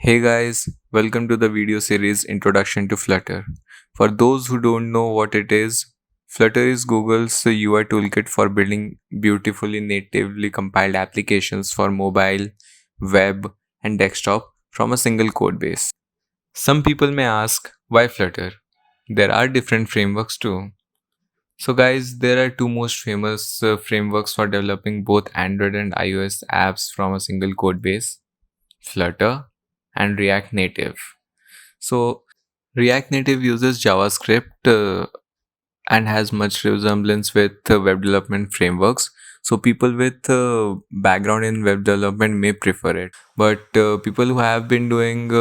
Hey guys, welcome to the video series Introduction to Flutter. For those who don't know what it is, Flutter is Google's UI toolkit for building beautifully natively compiled applications for mobile, web, and desktop from a single code base. Some people may ask, why Flutter? There are different frameworks too. So guys, there are two most famous frameworks for developing both Android and iOS apps from a single code base, Flutter and React Native. So React Native uses JavaScript and has much resemblance with web development frameworks. So people with background in web development may prefer it, but people who have been doing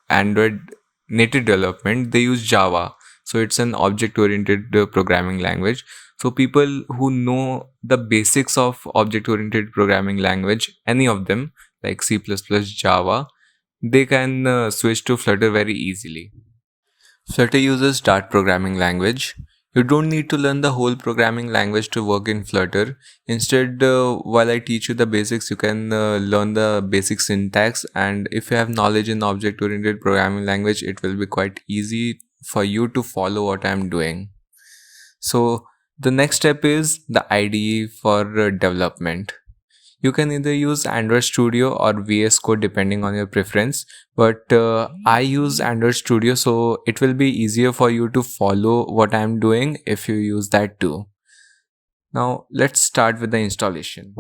Android native development, they use Java. So it's an object-oriented programming language. So people who know the basics of object-oriented programming language, any of them like C++, Java, they can switch to Flutter very easily. Flutter uses Dart programming language. You don't need to learn the whole programming language to work in Flutter. Instead, while I teach you the basics, you can learn the basic syntax. And if you have knowledge in object oriented programming language, it will be quite easy for you to follow what I'm doing. So, the next step is the IDE for development. You can either use Android Studio or VS Code depending on your preference, but I use Android Studio, so it will be easier for you to follow what I'm doing if you use that too. Now let's start with the installation.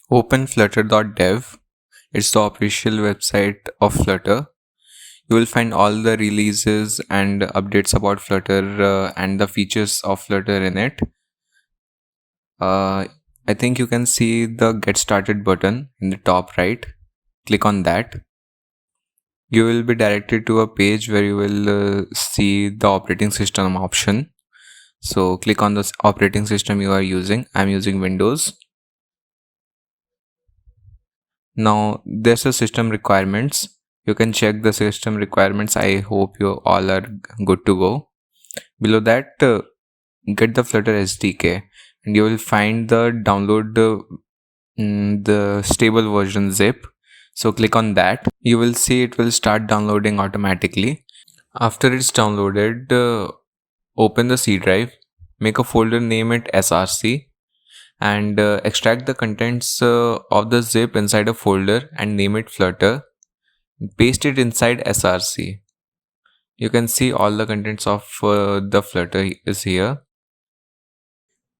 Open flutter.dev. It's the official website of Flutter. You will find all the releases and updates about Flutter and the features of Flutter in it. I think you can see the get started button in the top right. Click on that. You will be directed to a page where you will see the operating system option. So click on the operating system you are using. I'm using Windows. Now there's a system requirements. You can check the system requirements. I hope you all are good to go. Below that, get the Flutter SDK and you will find the download the stable version zip. So click on that. You will see it will start downloading automatically. After it's downloaded, open the C drive, make a folder, name it src, and extract the contents of the zip inside a folder and name it Flutter. Paste it inside src. You can see all the contents of the Flutter is here.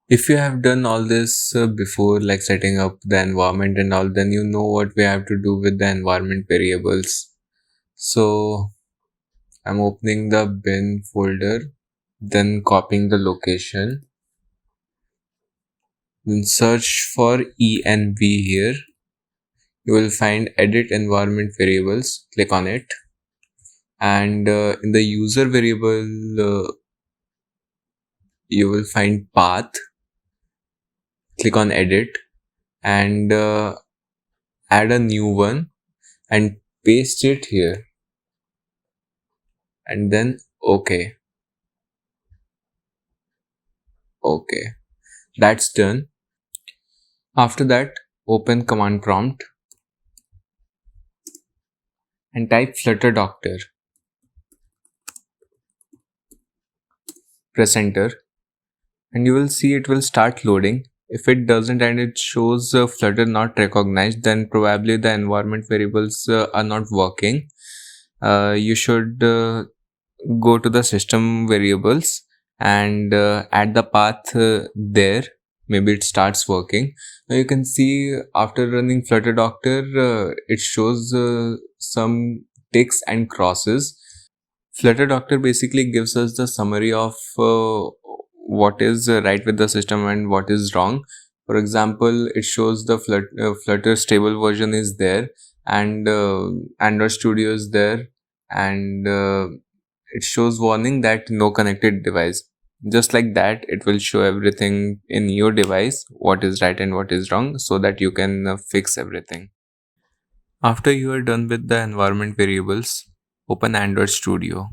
If you have done all this before, like setting up the environment and all, then you know what we have to do with the environment variables. So I'm opening the bin folder, then copying the location, then search for env here. You will find edit environment variables, click on it, and in the user variable you will find path, click on edit, and add a new one and paste it here, and then okay, that's done. After that, open command prompt and type flutter doctor, press enter, and you will see it will start loading. If it doesn't and it shows Flutter not recognized, then probably the environment variables are not working. You should go to the system variables and add the path there. Maybe it starts working. Now you can see after running Flutter Doctor, it shows some ticks and crosses. Flutter Doctor basically gives us the summary of what is right with the system and what is wrong. For example, it shows the Flutter stable version is there, and Android Studio is there, and it shows warning that no connected device. Just like that, it will show everything in your device, what is right and what is wrong, so that you can fix everything. After you are done with the environment variables, open Android Studio.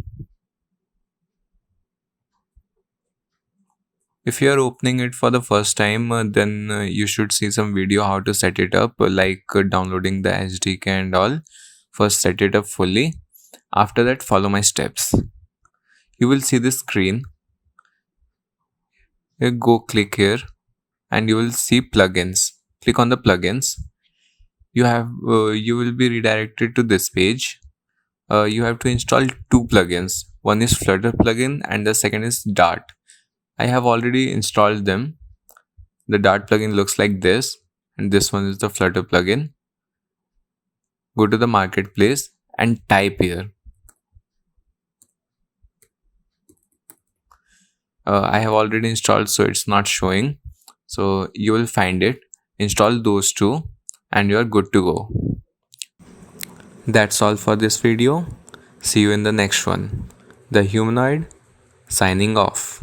If you are opening it for the first time, then you should see some video how to set it up, like downloading the SDK and all. First, set it up fully. After that, follow my steps. You will see this screen. Go click here, and you will see plugins. Click on the plugins. You will be redirected to this page. You have to install two plugins. One is Flutter plugin, and the second is Dart. I have already installed them. The Dart plugin looks like this, and this one is the Flutter plugin. Go to the marketplace and type here. I have already installed, so it's not showing. So you will find it, install those two, and you are good to go. That's all for this video. See you in the next one. The Humanoid signing off.